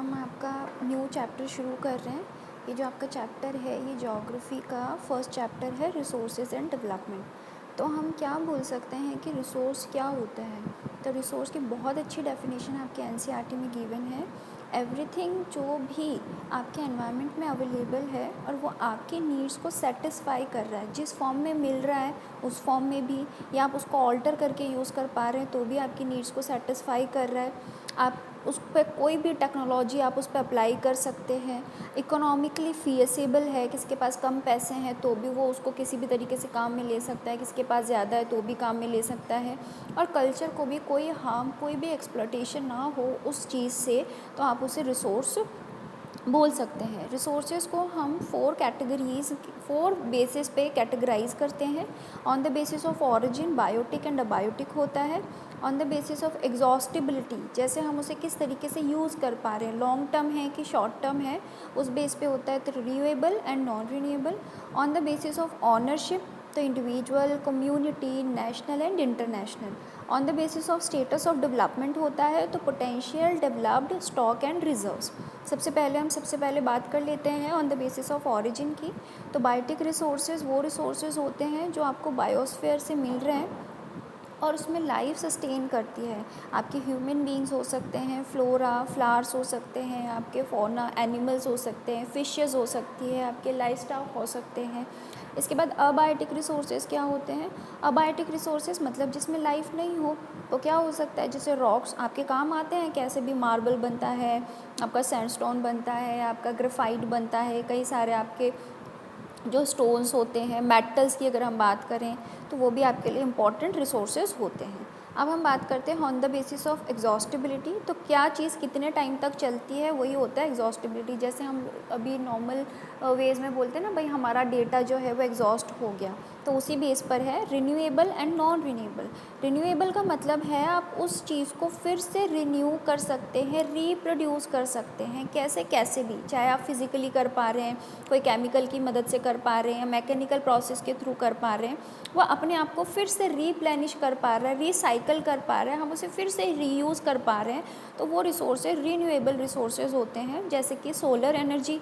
हम आपका new chapter शुरू कर रहे हैं। ये जो आपका चैप्टर है ये ज्योग्राफी का फर्स्ट चैप्टर है, रिसोर्सेज एंड डेवलपमेंट। तो हम क्या बोल सकते हैं कि रिसोर्स क्या होता है। तो रिसोर्स की बहुत अच्छी डेफिनेशन आपके एनसीईआरटी में गिवन है। एवरीथिंग जो भी आपके एनवायरनमेंट में अवेलेबल है और वो आपके नीड्स को सेटिस्फाई कर रहा है, जिस फॉर्म में मिल रहा है उस फॉर्म में भी, या आप उसको ऑल्टर करके यूज़ कर पा रहे हैं तो भी आपकी नीड्स को सेटिस्फाई कर रहा है। आप उस पर कोई भी टेक्नोलॉजी आप उस पर अप्लाई कर सकते हैं। इकोनॉमिकली फीसेबल है, किसी के पास कम पैसे हैं तो भी वो उसको किसी भी तरीके से काम में ले सकता है, किसी के पास ज़्यादा है तो भी काम में ले सकता है। और कल्चर को भी कोई हार्म, कोई भी एक्सप्लॉयटेशन ना हो उस चीज़ से, तो आप उसे रिसोर्स बोल सकते हैं। रिसोर्सेज को हम फोर बेसिस पे कैटेगराइज करते हैं। On the basis of origin biotic and abiotic होता है। On the basis of exhaustibility, जैसे हम उसे किस तरीके से यूज़ कर पा रहे हैं, लॉन्ग टर्म है कि शॉर्ट टर्म है, उस बेस पे होता है। तो renewable and non renewable. On the basis of ownership, तो individual, community, national and international. On the basis of status of development होता है, तो potential, developed, stock and reserves. सबसे पहले बात कर लेते हैं on the basis of origin की। तो बायोटिक रिसोर्सेज वो रिसोर्सेज होते हैं जो आपको बायोस्फीयर से मिल रहे हैं और उसमें लाइफ सस्टेन करती है। आपके ह्यूमन बींग्स हो सकते हैं, फ्लोरा फ्लावर्स हो सकते हैं, आपके फौना एनिमल्स हो सकते हैं, फिशेस हो सकती है, आपके लाइफस्टॉक हो सकते हैं। इसके बाद अबायोटिक रिसोर्सेज क्या होते हैं। अबायोटिक रिसोर्सेज मतलब जिसमें लाइफ नहीं हो, तो क्या हो सकता है, जैसे रॉक्स आपके काम आते हैं, कैसे भी मार्बल बनता है, आपका सैंडस्टोन बनता है, आपका ग्रेफाइट बनता है, कई सारे आपके जो स्टोन्स होते हैं, मेटल्स की अगर हम बात करें तो वो भी आपके लिए इम्पॉर्टेंट रिसोर्सेज होते हैं। अब हम बात करते हैं on the basis of exhaustibility. तो क्या चीज़ कितने टाइम तक चलती है, वही होता है एग्जॉस्टिबिलिटी। जैसे हम अभी नॉर्मल वेज में बोलते हैं ना, भाई हमारा डेटा जो है वो एग्जॉस्ट हो गया, तो उसी बेस पर है renewable and non renewable. Renewable का मतलब है आप उस चीज़ को फिर से रिन्यू कर सकते हैं, रीप्रोड्यूस कर सकते हैं, कैसे कैसे भी, चाहे आप फिज़िकली कर पा रहे हैं, कोई केमिकल की मदद से कर पा रहे हैं, मैकेनिकल प्रोसेस के थ्रू कर पा रहे हैं, वो अपने आप को फिर से रीप्लेनिश कर पा रहा है, रिसाइकल कर पा रहे हैं, हम उसे फिर से रीयूज़ कर पा रहे हैं, तो वो रिसोर्सेज रिन्यूएबल रिसोर्सेज होते हैं। जैसे कि सोलर एनर्जी,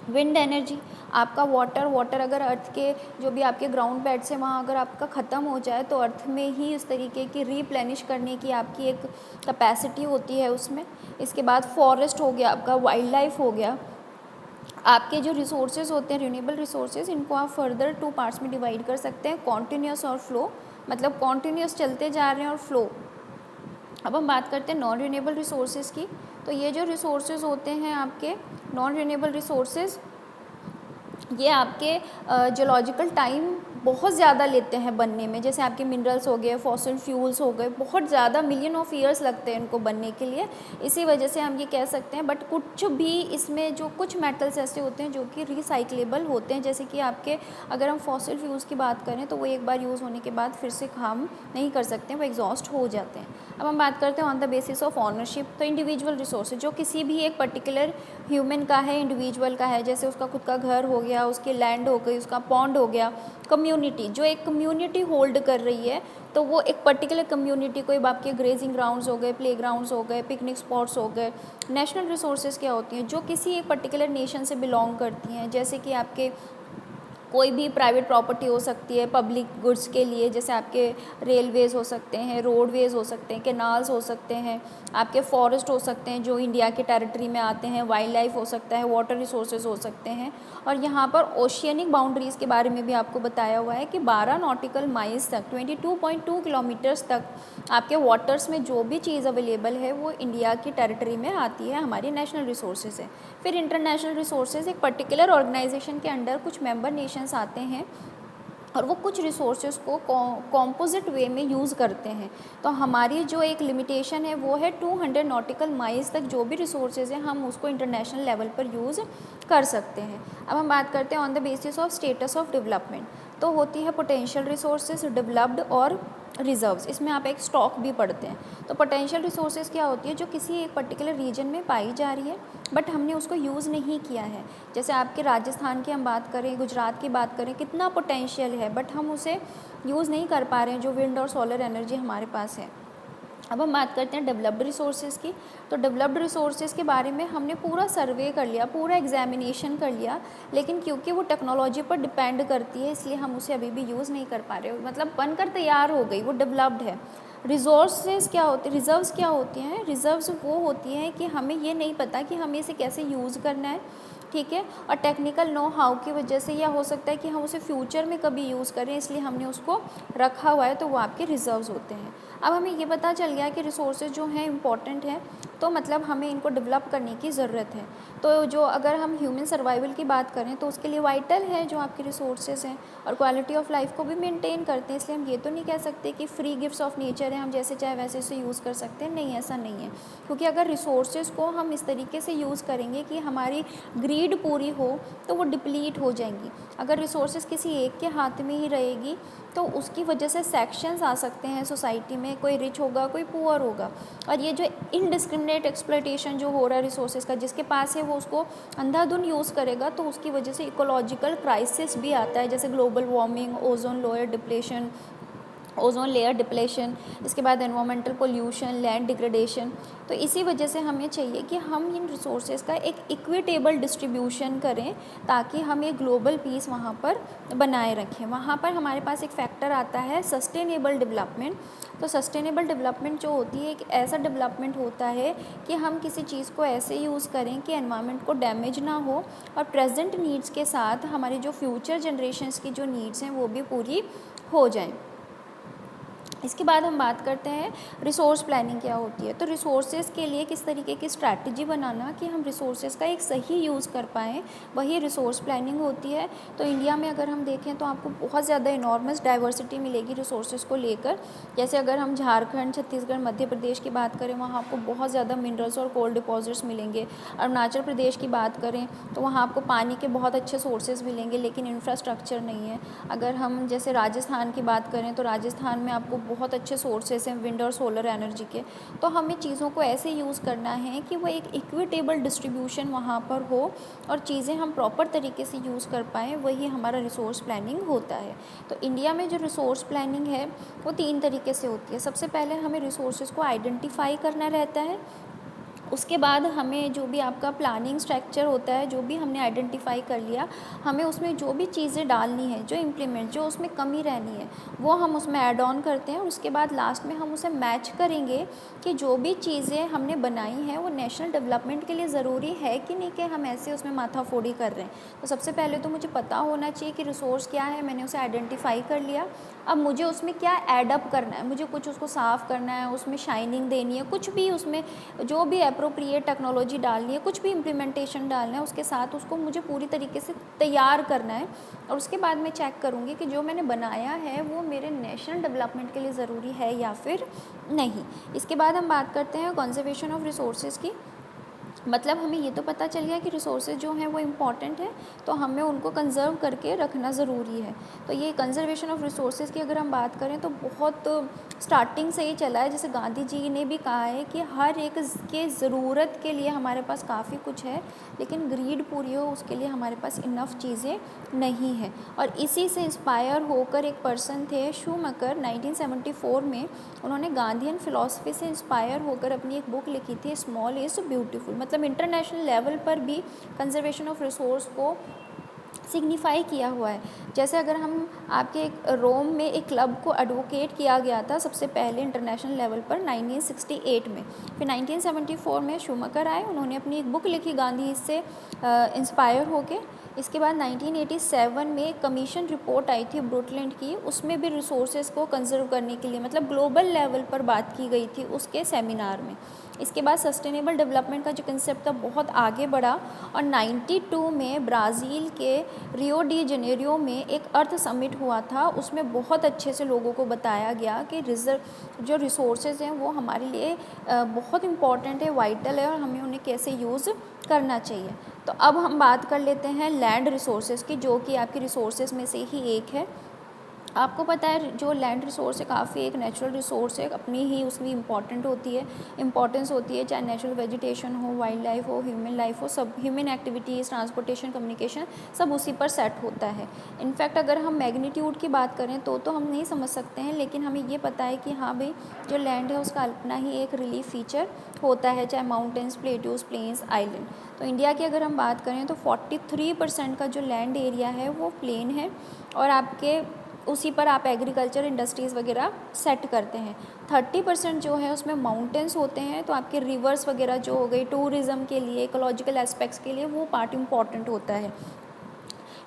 विंड एनर्जी, आपका वाटर अगर अर्थ के जो भी आपके ग्राउंड बेड्स हैं वहाँ अगर आपका ख़त्म हो जाए तो अर्थ में ही इस तरीके की रीप्लेनिश करने की आपकी एक कैपेसिटी होती है उसमें। इसके बाद फॉरेस्ट हो गया, आपका वाइल्ड लाइफ हो गया। आपके जो रिसोर्सेज होते हैं रिन्यूएबल रिसोर्सेज, इनको आप फर्दर टू पार्ट्स में डिवाइड कर सकते हैं, कॉन्टीन्यूस और फ्लो। मतलब कॉन्टीन्यूस चलते जा रहे हैं और फ्लो। अब हम बात करते हैं नॉन रिन्यूएबल रिसोर्सेज की। तो ये जो रिसोर्सेज होते हैं आपके नॉन रिन्यूएबल रिसोर्सेज, ये आपके जियोलॉजिकल टाइम बहुत ज़्यादा लेते हैं बनने में। जैसे आपके मिनरल्स हो गए, फॉसिल फ्यूल्स हो गए, बहुत ज़्यादा मिलियन ऑफ ईयर्स लगते हैं इनको बनने के लिए। इसी वजह से हम ये कह सकते हैं। बट कुछ भी इसमें जो कुछ मेटल्स ऐसे होते हैं जो कि रिसाइक्लेबल होते हैं, जैसे कि आपके अगर हम फॉसिल फ्यूल्स की बात करें तो वो एक बार यूज़ होने के बाद फिर से काम नहीं कर सकते, वो एग्जॉस्ट हो जाते हैं। अब हम बात करते हैं on the basis of ownership. तो इंडिविजुअल रिसोर्सेज जो किसी भी एक पर्टिकुलर ह्यूमन का है, इंडिविजुअल का है, जैसे उसका खुद का घर हो गया, उसकी लैंड हो गई, उसका पॉन्ड हो गया। कम्युनिटी, जो एक कम्युनिटी होल्ड कर रही है, तो वो एक पर्टिकुलर कम्युनिटी, कोई आपके ग्रेजिंग ग्राउंड्स हो गए, प्ले ग्राउंड्स हो गए, पिकनिक स्पॉट्स हो गए। नेशनल रिसोर्सेज क्या होती हैं, जो किसी एक पर्टिकुलर नेशन से बिलोंग करती हैं, जैसे कि आपके कोई भी प्राइवेट प्रॉपर्टी हो सकती है पब्लिक गुड्स के लिए, जैसे आपके रेलवेज़ हो सकते हैं, रोडवेज़ हो सकते हैं, कैनाल्स हो सकते हैं, आपके फॉरेस्ट हो सकते हैं जो इंडिया के टेरिटरी में आते हैं, वाइल्ड लाइफ हो सकता है, वाटर रिसोर्सेज हो सकते हैं। और यहाँ पर ओशियनिक बाउंड्रीज़ के बारे में भी आपको बताया हुआ है कि 12 नॉटिकल माइल्स तक, 22.2 किलोमीटर्स तक आपके वाटर्स में जो भी चीज़ अवेलेबल है वो इंडिया की टेरिटरी में आती है, हमारी नेशनल रिसोर्सेज है। फिर इंटरनेशनल रिसोर्सेज, एक पर्टिकुलर ऑर्गेनाइजेशन के अंडर कुछ मेंबर नेशंस आते हैं और वो कुछ रिसोर्सेज को कॉम्पोजिट वे में यूज़ करते हैं। तो हमारी जो एक लिमिटेशन है वो है 200 नॉटिकल माइल्स तक जो भी रिसोर्सेज हैं हम उसको इंटरनेशनल लेवल पर यूज़ कर सकते हैं। अब हम बात करते हैं on the basis of status of development. तो होती है पोटेंशियल रिसोर्सेज, डेवलप्ड और रिजर्व्स। इसमें आप एक स्टॉक भी पढ़ते हैं। तो पोटेंशियल रिसोर्सेज क्या होती है, जो किसी एक पर्टिकुलर रीजन में पाई जा रही है बट हमने उसको यूज़ नहीं किया है। जैसे आपके राजस्थान की हम बात करें, गुजरात की बात करें, कितना पोटेंशियल है बट हम उसे यूज़ नहीं कर पा रहे हैं, जो विंड और सोलर एनर्जी हमारे पास है। अब हम बात करते हैं डेवलप्ड रिसोर्सेज़ की। तो डेवलप्ड रिसोर्सेज़ के बारे में हमने पूरा सर्वे कर लिया, पूरा एग्जामिनेशन कर लिया, लेकिन क्योंकि वो टेक्नोलॉजी पर डिपेंड करती है इसलिए हम उसे अभी भी यूज़ नहीं कर पा रहे, मतलब बनकर तैयार हो गई, वो डेवलप्ड है। रिसोर्सेज क्या होते हैं, रिज़र्व्स क्या होती हैं? रिज़र्व्स वो होती हैं कि हमें ये नहीं पता कि हमें इसे कैसे यूज़ करना है, ठीक है, और टेक्निकल नो हाउ की वजह से, या हो सकता है कि हम उसे फ्यूचर में कभी यूज़ करें इसलिए हमने उसको रखा हुआ है, तो वो आपके रिज़र्व्स होते हैं। अब हमें ये पता चल गया कि रिसोर्सेज जो हैं इम्पॉर्टेंट हैं, तो मतलब हमें इनको डेवलप करने की ज़रूरत है। तो जो अगर हम ह्यूमन सर्वाइवल की बात करें तो उसके लिए वाइटल है जो आपके रिसोर्सेज हैं, और क्वालिटी ऑफ लाइफ को भी मेंटेन करते हैं, इसलिए हम ये तो नहीं कह सकते कि फ्री गिफ्ट्स ऑफ नेचर है, हम जैसे चाहे वैसे इसे यूज़ कर सकते हैं, नहीं, ऐसा नहीं है। क्योंकि अगर रिसोर्सेज को हम इस तरीके से यूज़ करेंगे कि हमारी ग्रीड पूरी हो तो वो डिप्लीट हो जाएंगी। अगर रिसोर्सेज किसी एक के हाथ में ही रहेगी तो उसकी वजह से सेक्शंस आ सकते हैं सोसाइटी में, कोई रिच होगा कोई पुअर होगा, और ये जो इनडिस्क्रिमिनेट एक्सप्लॉयटेशन जो हो रहा है रिसोर्सेज का, जिसके पास है वो उसको अंधाधुन यूज़ करेगा, तो उसकी वजह से इकोलॉजिकल क्राइसिस भी आता है, जैसे global warming, ozone layer depletion, इसके बाद एनवायरमेंटल पोल्यूशन, लैंड डिग्रेडेशन। तो इसी वजह से हमें चाहिए कि हम इन रिसोर्सेज का एक इक्विटेबल डिस्ट्रीब्यूशन करें ताकि हम एक ग्लोबल पीस वहाँ पर बनाए रखें। वहाँ पर हमारे पास एक फैक्टर आता है सस्टेनेबल डेवलपमेंट। तो सस्टेनेबल डेवलपमेंट जो होती है, एक ऐसा डेवलपमेंट होता है कि हम किसी चीज़ को ऐसे यूज़ करें कि एनवायरनमेंट को डैमेज ना हो, और प्रेजेंट नीड्स के साथ हमारी जो फ्यूचर जनरेशन्स की जो नीड्स हैं वो भी पूरी हो जाएं। इसके बाद हम बात करते हैं रिसोर्स प्लानिंग क्या होती है। तो रिसोर्सेज के लिए किस तरीके की स्ट्रैटेजी बनाना कि हम रिसोर्सेज का एक सही यूज़ कर पाएँ, वही रिसोर्स प्लानिंग होती है। तो इंडिया में अगर हम देखें तो आपको बहुत ज़्यादा इनॉर्मस डाइवर्सिटी मिलेगी रिसोर्सेज को लेकर। जैसे अगर हम झारखंड, छत्तीसगढ़, मध्य प्रदेश की बात करें, वहाँ आपको बहुत ज़्यादा मिनरल्स और कोल डिपॉजिट्स मिलेंगे। अरुणाचल प्रदेश की बात करें तो वहाँ आपको पानी के बहुत अच्छे सोर्सेज मिलेंगे, लेकिन इंफ्रास्ट्रक्चर नहीं है। अगर हम जैसे राजस्थान की बात करें तो राजस्थान में आपको बहुत अच्छे सोर्सेस हैं विंड और सोलर एनर्जी के। तो हमें चीज़ों को ऐसे यूज़ करना है कि वो एक इक्विटेबल डिस्ट्रीब्यूशन वहाँ पर हो और चीज़ें हम प्रॉपर तरीके से यूज़ कर पाएँ, वही हमारा रिसोर्स प्लानिंग होता है। तो इंडिया में जो रिसोर्स प्लानिंग है वो 3 तरीके से होती है। सबसे पहले हमें रिसोर्सेज को आइडेंटिफाई करना रहता है। उसके बाद हमें जो भी आपका प्लानिंग स्ट्रक्चर होता है, जो भी हमने आइडेंटिफाई कर लिया, हमें उसमें जो भी चीज़ें डालनी है, जो उसमें कमी रहनी है, वो हम उसमें ऐड ऑन करते हैं। और उसके बाद लास्ट में हम उसे मैच करेंगे कि जो भी चीज़ें हमने बनाई हैं वो नेशनल डेवलपमेंट के लिए ज़रूरी है कि नहीं, कि हम ऐसे उसमें माथाफोड़ी कर रहे हैं। तो सबसे पहले तो मुझे पता होना चाहिए कि रिसोर्स क्या है, मैंने उसे आइडेंटिफाई कर लिया। अब मुझे उसमें क्या ऐडअप करना है, मुझे कुछ उसको साफ़ करना है, उसमें शाइनिंग देनी है, कुछ भी उसमें जो भी अप्रोप्रिएट टेक्नोलॉजी डालनी है, कुछ भी इम्प्लीमेंटेशन डालना है, उसके साथ उसको मुझे पूरी तरीके से तैयार करना है। और उसके बाद मैं चेक करूँगी कि जो मैंने बनाया है वो मेरे नेशनल डेवलपमेंट के लिए ज़रूरी है या फिर नहीं। इसके बाद हम बात करते हैं कंजर्वेशन ऑफ रिसोर्सेज की। मतलब हमें ये तो पता चल गया कि रिसोर्सेज जो हैं वो इम्पॉर्टेंट है, तो हमें उनको कंज़र्व करके रखना ज़रूरी है। तो ये कंज़र्वेशन ऑफ रिसोर्सेज की अगर हम बात करें तो बहुत स्टार्टिंग से ही चला है। जैसे गांधी जी ने भी कहा है कि हर एक के ज़रूरत के लिए हमारे पास काफ़ी कुछ है, लेकिन ग्रीड पूरी हो उसके लिए हमारे पास इनफ चीज़ें नहीं है। और इसी से इंस्पायर होकर एक पर्सन थे शूमेकर, 1974 में उन्होंने गांधीयन फ़िलॉसफी से इंस्पायर होकर अपनी एक बुक लिखी थी, स्मॉल इज़ ब्यूटीफुल। मतलब इंटरनेशनल लेवल पर भी कंजर्वेशन ऑफ रिसोर्स को सिग्निफाई किया हुआ है। जैसे अगर हम आपके रोम में एक क्लब को एडवोकेट किया गया था सबसे पहले इंटरनेशनल लेवल पर 1968 में। फिर 1974 में शूमेकर आए, उन्होंने अपनी एक बुक लिखी गांधी से इंस्पायर होके। इसके बाद 1987 में एक कमीशन रिपोर्ट आई थी ब्रुटलैंड की, उसमें भी रिसोर्सेज को कंजर्व करने के लिए मतलब ग्लोबल लेवल पर बात की गई थी उसके सेमिनार में। इसके बाद सस्टेनेबल डेवलपमेंट का जो कंसेप्ट था बहुत आगे बढ़ा, और 92 में ब्राज़ील के रियो डी जनेरियो में एक अर्थ समिट हुआ था। उसमें बहुत अच्छे से लोगों को बताया गया कि जो रिसोर्सेज हैं वो हमारे लिए बहुत इम्पॉर्टेंट है, वाइटल है, और हमें उन्हें कैसे यूज़ करना चाहिए। तो अब हम बात कर लेते हैं लैंड रिसोर्सेज की, जो कि आपकी रिसोर्सेज में से ही एक है। आपको पता है जो लैंड रिसोर्स है काफ़ी एक नेचुरल रिसोर्स है, अपनी ही उसकी इम्पॉर्टेंस होती है, चाहे नेचुरल वेजिटेशन हो, वाइल्ड लाइफ हो, ह्यूमन लाइफ हो, सब ह्यूमन एक्टिविटीज़, ट्रांसपोर्टेशन, कम्युनिकेशन सब उसी पर सेट होता है। इनफैक्ट अगर हम मैग्नीट्यूड की बात करें तो हम नहीं समझ सकते हैं, लेकिन हमें ये पता है कि हाँ भाई जो लैंड है उसका अपना ही एक रिलीफ फीचर होता है, चाहे माउंटेन्स, प्लेट्यूज, प्लेन्स, आइलैंड। तो इंडिया की अगर हम बात करें तो 43% का जो लैंड एरिया है वो प्लेन है, और आपके उसी पर आप एग्रीकल्चर, इंडस्ट्रीज़ वगैरह सेट करते हैं। 30% जो है उसमें माउंटेन्स होते हैं, तो आपके रिवर्स वगैरह जो हो गई टूरिज़्म के लिए, इकोलॉजिकल एस्पेक्ट्स के लिए वो पार्ट इम्पॉर्टेंट होता है।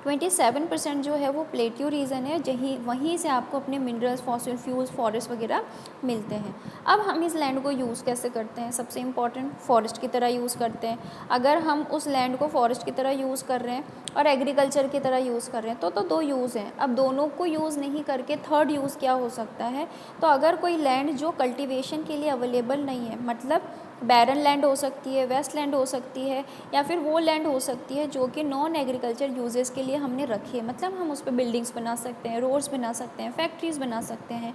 27% जो है वो प्लेट्यू रीजन है, वहीं से आपको अपने मिनरल्स, फॉसिल फ्यूल्स, फॉरेस्ट वगैरह मिलते हैं। अब हम इस लैंड को यूज़ कैसे करते हैं? सबसे इम्पॉर्टेंट, फॉरेस्ट की तरह यूज़ करते हैं। अगर हम उस लैंड को फॉरेस्ट की तरह यूज़ कर रहे हैं और एग्रीकल्चर की तरह यूज़ कर रहे हैं तो दो यूज़ हैं। अब दोनों को यूज़ नहीं करके थर्ड यूज़ क्या हो सकता है? तो अगर कोई लैंड जो कल्टीवेशन के लिए अवेलेबल नहीं है, मतलब बैरन लैंड हो सकती है, वेस्ट लैंड हो सकती है, या फिर वो लैंड हो सकती है जो कि नॉन एग्रीकल्चर यूजेस के लिए हमने रखी है, मतलब हम उस पर बिल्डिंग्स बना सकते हैं, रोड्स बना सकते हैं, फैक्ट्रीज़ बना सकते हैं।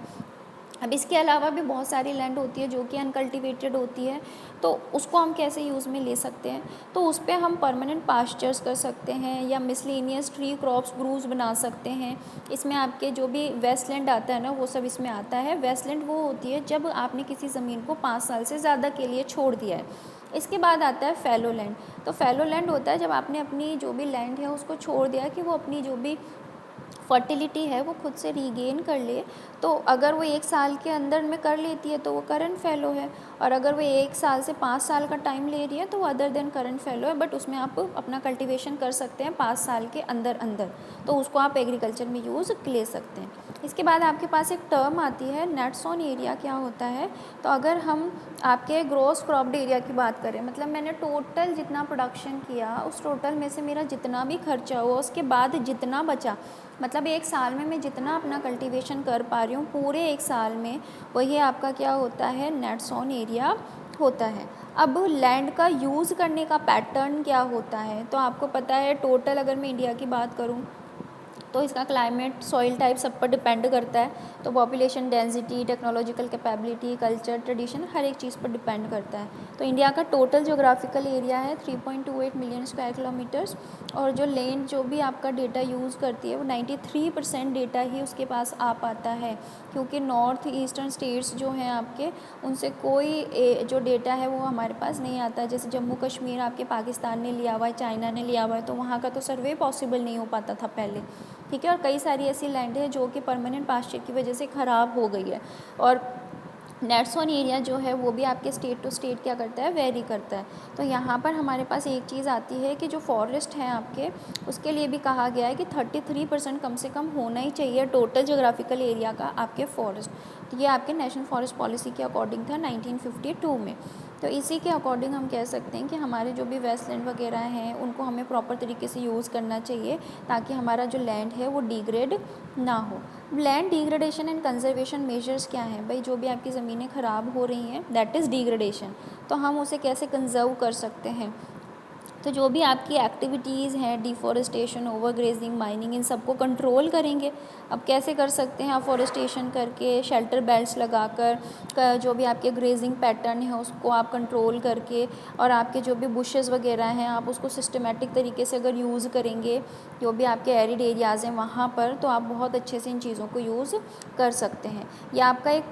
अब इसके अलावा भी बहुत सारी लैंड होती है जो कि अनकल्टिवेटेड होती है, तो उसको हम कैसे यूज़ में ले सकते हैं? तो उस पर हम परमानेंट पास्चर्स कर सकते हैं, या मिसलेनियस ट्री क्रॉप्स, ग्रूव्स बना सकते हैं। इसमें आपके जो भी वेस्टलैंड आता है ना वो सब इसमें आता है। वेस्टलैंड वो होती है जब आपने किसी ज़मीन को 5 साल से ज़्यादा के लिए छोड़ दिया है। इसके बाद आता है फैलो लैंड। तो फैलो लैंड होता है जब आपने अपनी जो भी लैंड है उसको छोड़ दिया कि वो अपनी जो भी फर्टिलिटी है वो खुद से रीगेन कर ले। तो अगर वो 1 साल के अंदर में कर लेती है तो वो करंट फैलो है, और अगर वो 1 साल से 5 साल का टाइम ले रही है तो वो अदर देन करंट फैलो है, बट उसमें आप अपना कल्टीवेशन कर सकते हैं 5 साल के अंदर, तो उसको आप एग्रीकल्चर में यूज़ ले सकते हैं। इसके बाद आपके पास एक टर्म आती है नेट्स ऑन एरिया। क्या होता है? तो अगर हम आपके ग्रॉस क्रॉप्ड एरिया की बात करें, मतलब मैंने टोटल जितना प्रोडक्शन किया उस टोटल में से मेरा जितना भी खर्चा हुआ उसके बाद जितना बचा, मतलब 1 साल में मैं जितना अपना कल्टीवेशन कर पा रही हूँ पूरे 1 साल में, वही आपका क्या होता है? नेट्स ऑन एरिया होता है। अब लैंड का यूज़ करने का पैटर्न क्या होता है? तो आपको पता है टोटल अगर मैं इंडिया की बात करूँ तो इसका क्लाइमेट, सॉइल टाइप सब पर डिपेंड करता है। तो population density, technological capability, culture, tradition, हर एक चीज़ पर डिपेंड करता है। तो इंडिया का टोटल ज्योग्राफिकल एरिया है 3.28 मिलियन स्क्वायर किलोमीटर्स, और जो लैंड जो भी आपका डेटा यूज़ करती है वो 93% डेटा ही उसके पास आ पाता है, क्योंकि नॉर्थ ईस्टर्न स्टेट्स जो हैं आपके उनसे कोई जो डेटा है वो हमारे पास नहीं आता। जैसे जम्मू कश्मीर आपके पाकिस्तान ने लिया हुआ है, चाइना ने लिया हुआ है, तो वहाँ का तो सर्वे पॉसिबल नहीं हो पाता था पहले, ठीक है। और कई सारी ऐसी लैंड है जो कि परमानेंट पास्चर की वजह से ख़राब हो गई है। और नेट्स ऑन एरिया जो है वो भी आपके स्टेट टू स्टेट क्या करता है? वेरी करता है। तो यहाँ पर हमारे पास एक चीज़ आती है कि जो फॉरेस्ट हैं आपके, उसके लिए भी कहा गया है कि 33% कम से कम होना ही चाहिए टोटल जोग्राफिकल एरिया का आपके फॉरेस्ट। तो ये आपके नेशनल फॉरेस्ट पॉलिसी के अकॉर्डिंग था 1952 में। तो इसी के अकॉर्डिंग हम कह सकते हैं कि हमारे जो भी वेस्टलैंड वगैरह हैं उनको हमें प्रॉपर तरीके से यूज़ करना चाहिए, ताकि हमारा जो लैंड है वो डिग्रेड ना हो। Land degradation and conservation measures क्या हैं भाई? जो भी आपकी ज़मीनें ख़राब हो रही हैं दैट इज़ डिग्रेडेशन, तो हम उसे कैसे कंजर्व कर सकते हैं? तो जो भी आपकी एक्टिविटीज़ हैं, डिफॉरेस्टेशन, ओवरग्रेजिंग, माइनिंग, इन सबको कंट्रोल करेंगे। अब कैसे कर सकते हैं? अफॉरेस्टेशन करके, शेल्टर बेल्ट्स लगाकर, जो भी आपके ग्रेजिंग पैटर्न है उसको आप कंट्रोल करके, और आपके जो भी बुशेस वगैरह हैं आप उसको सिस्टमेटिक तरीके से अगर यूज़ करेंगे, जो भी आपके एरिड एरियाज़ हैं वहाँ पर, तो आप बहुत अच्छे से इन चीज़ों को यूज़ कर सकते हैं। ये आपका एक